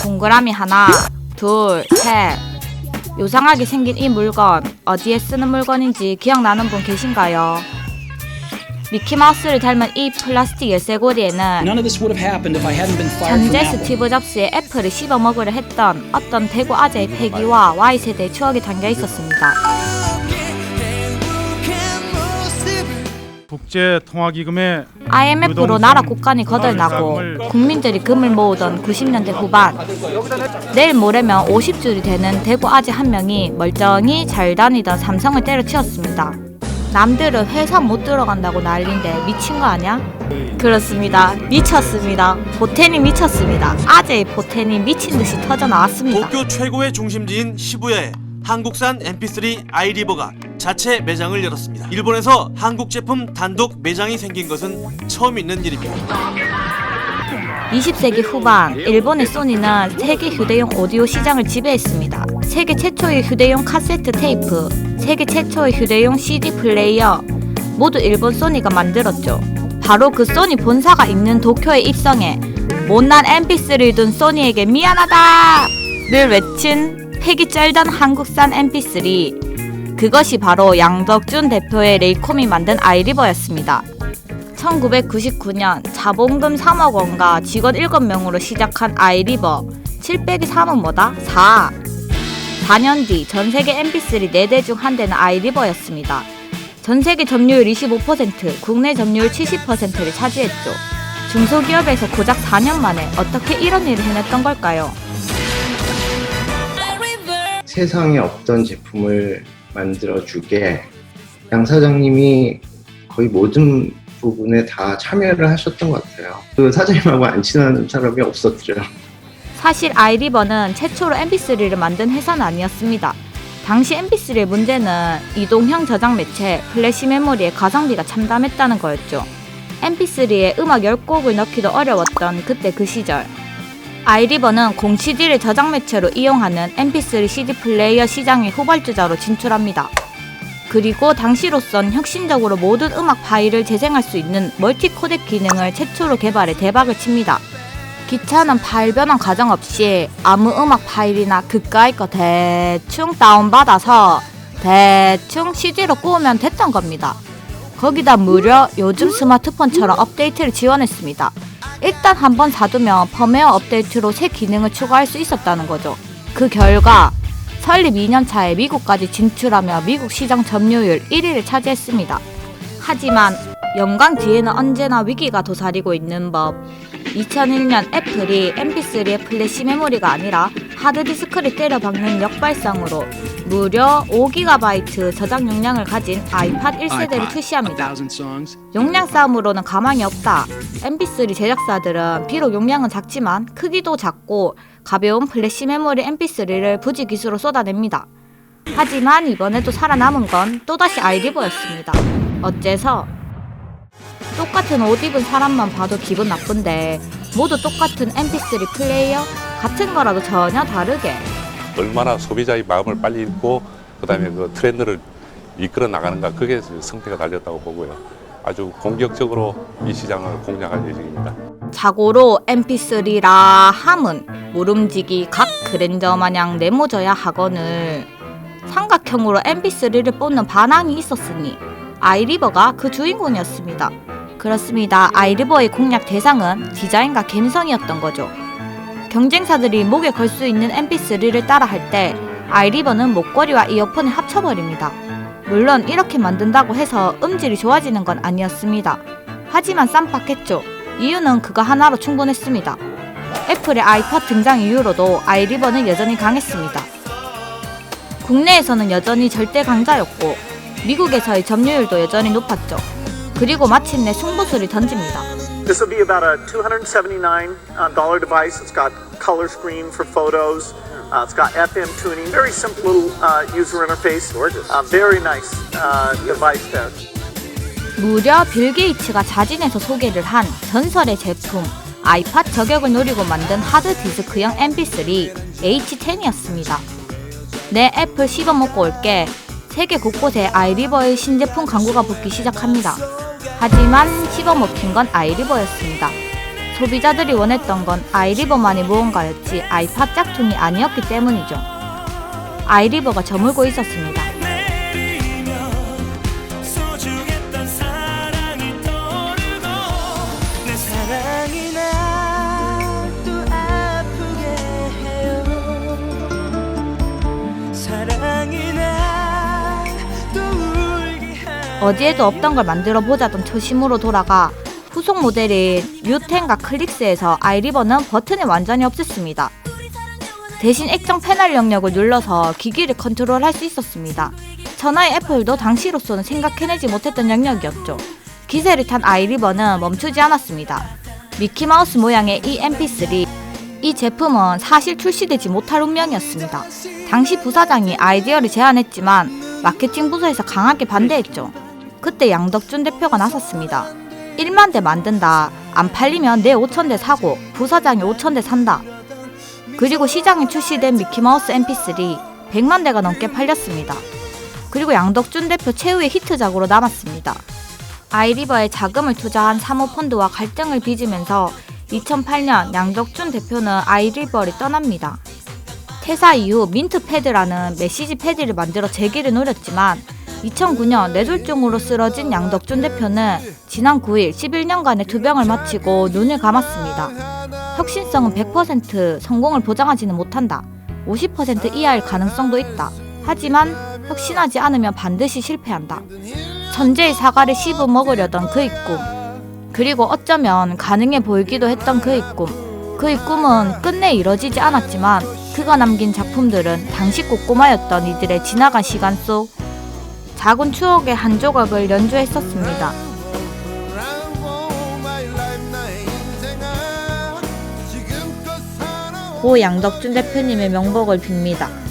동그라미 하나, 둘, 셋. 요상하게 생긴 이 물건 어디에 쓰는 물건인지 기억나는 분 계신가요? 미키마우스를 닮은 이 플라스틱 열쇠고리에는 현재 스티브 잡스의 애플을 씹어먹으려 했던 어떤 대구 아재의 패기와 Y세대의 추억이 담겨 있었습니다. 국제통화기금의 IMF로 나라 국간이 거덜나고 국민들이 금을 모으던 90년대 후반, 내일 모레면 50줄이 되는 대구 아재 한 명이 멀쩡히 잘 다니던 삼성을 때려치웠습니다. 남들은 회사 못 들어간다고 난린데 미친 거 아냐? 그렇습니다. 미쳤습니다. 포텐이 미쳤습니다. 아재의 포텐이 미친 듯이 터져 나왔습니다. 도쿄 최고의 중심지인 시부야에 한국산 MP3 아이리버가 자체 매장을 열었습니다. 일본에서 한국 제품 단독 매장이 생긴 것은 처음 있는 일입니다. 20세기 후반, 일본의 소니는 세계 휴대용 오디오 시장을 지배했습니다. 세계 최초의 휴대용 카세트 테이프, 세계 최초의 휴대용 CD 플레이어, 모두 일본 소니가 만들었죠. 바로 그 소니 본사가 있는 도쿄에 입성해 못난 MP3를 둔 소니에게 미안하다! 를 외친 패기 쩔던 한국산 MP3. 그것이 바로 양덕준 대표의 레이콤이 만든 아이리버였습니다. 1999년 자본금 3억 원과 직원 7명으로 시작한 아이리버. 7빼기3은 뭐다? 4. 4년 뒤 전세계 MP3 4대 중 한 대는 아이리버였습니다. 전세계 점유율 25%, 국내 점유율 70%를 차지했죠. 중소기업에서 고작 4년 만에 어떻게 이런 일을 해냈던 걸까요? 세상에 없던 제품을 만들어주게 양 사장님이 거의 모든 부분에 다 참여를 하셨던 것 같아요. 그 사장님하고 안 친한 사람이 없었죠. 사실 아이리버는 최초로 MP3를 만든 회사는 아니었습니다. 당시 MP3의 문제는 이동형 저장 매체, 플래시 메모리의 가성비가 참담했다는 거였죠. MP3에 음악 10곡을 넣기도 어려웠던 그때 그 시절. 아이리버는 공 CD를 저장 매체로 이용하는 MP3 CD 플레이어 시장의 후발주자로 진출합니다. 그리고 당시로선 혁신적으로 모든 음악 파일을 재생할 수 있는 멀티 코덱 기능을 최초로 개발해 대박을 칩니다. 귀찮은 파일 변환 과정 없이 아무 음악 파일이나 그까이 거 대충 다운받아서 대충 CD로 꽂으면 됐던 겁니다. 거기다 무려 요즘 스마트폰처럼 업데이트를 지원했습니다. 일단 한번 사두면 펌웨어 업데이트로 새 기능을 추가할 수 있었다는 거죠. 그 결과 설립 2년 차에 미국까지 진출하며 미국 시장 점유율 1위를 차지했습니다. 하지만 영광 뒤에는 언제나 위기가 도사리고 있는 법. 2001년 애플이 MP3의 플래시 메모리가 아니라 하드디스크를 때려박는 역발상으로 무려 5GB 저장 용량을 가진 아이팟 1세대를 출시합니다. 용량 싸움으로는 가망이 없다. MP3 제작사들은 비록 용량은 작지만 크기도 작고 가벼운 플래시 메모리 MP3를 부지기수로 쏟아냅니다. 하지만 이번에도 살아남은 건 또다시 아이리버였습니다. 어째서? 똑같은 옷 입은 사람만 봐도 기분 나쁜데 모두 똑같은 MP3 플레이어? 같은 거라도 전혀 다르게. 얼마나 소비자의 마음을 빨리 읽고 그다음에 그 트렌드를 이끌어 나가는가, 그게 성패가 달렸다고 보고요. 아주 공격적으로 이 시장을 공략할 예정입니다. 자고로 MP3라 함은 모름지기 각 그랜저 마냥 내모져야 하거늘 삼각형으로 MP3를 뽑는 반항이 있었으니 아이리버가 그 주인공이었습니다. 그렇습니다. 아이리버의 공략 대상은 디자인과 감성이었던 거죠. 경쟁사들이 목에 걸 수 있는 MP3를 따라 할 때 아이리버는 목걸이와 이어폰을 합쳐버립니다. 물론 이렇게 만든다고 해서 음질이 좋아지는 건 아니었습니다. 하지만 쌈박했죠. 이유는 그거 하나로 충분했습니다. 애플의 아이팟 등장 이후로도 아이리버는 여전히 강했습니다. 국내에서는 여전히 절대 강자였고 미국에서의 점유율도 여전히 높았죠. 그리고 마침내 승부수를 던집니다. This will be about a $279 device. It's got color screen for photos. It's got FM tuning. Very simple little user interface. Gorgeous. Very nice device there. 무려 빌 게이츠가 자진해서 소개를 한 전설의 제품 아이팟 저격을 노리고 만든 하드디스크형 MP3 H10이었습니다. 내 애플 씹어먹고 올게. 세계 곳곳에 아이리버의 신제품 광고가 붙기 시작합니다. 하지만 씹어먹힌 건 아이리버였습니다. 소비자들이 원했던 건 아이리버만의 무언가였지 아이팟 짝퉁이 아니었기 때문이죠. 아이리버가 저물고 있었습니다. 어디에도 없던 걸 만들어 보자던 초심으로 돌아가 후속 모델인 뮤10과 클릭스에서 아이리버는 버튼을 완전히 없앴습니다. 대신 액정 패널 영역을 눌러서 기기를 컨트롤할 수 있었습니다. 천하의 애플도 당시로서는 생각해내지 못했던 영역이었죠. 기세를 탄 아이리버는 멈추지 않았습니다. 미키마우스 모양의 이 mp3, 이 제품은 사실 출시되지 못할 운명이었습니다. 당시 부사장이 아이디어를 제안했지만 마케팅 부서에서 강하게 반대했죠. 그때 양덕준 대표가 나섰습니다. 1만 대 만든다. 안 팔리면 내 5,000대 사고 부사장이 5,000대 산다. 그리고 시장에 출시된 미키마우스 mp3 100만 대가 넘게 팔렸습니다. 그리고 양덕준 대표 최후의 히트작으로 남았습니다. 아이리버에 자금을 투자한 사모펀드와 갈등을 빚으면서 2008년 양덕준 대표는 아이리버를 떠납니다. 퇴사 이후 민트패드라는 메시지 패드를 만들어 재기를 노렸지만 2009년 뇌졸중으로 쓰러진 양덕준 대표는 지난 9일 11년간의 투병을 마치고 눈을 감았습니다. 혁신성은 100% 성공을 보장하지는 못한다. 50% 이하일 가능성도 있다. 하지만 혁신하지 않으면 반드시 실패한다. 천재의 사과를 씹어 먹으려던 그의 꿈. 그리고 어쩌면 가능해 보이기도 했던 그의 꿈. 그의 꿈은 끝내 이뤄지지 않았지만 그가 남긴 작품들은 당시 꼬꼬마였던 이들의 지나간 시간 속 작은 추억의 한 조각을 연주했었습니다. 고 양덕준 대표님의 명복을 빕니다.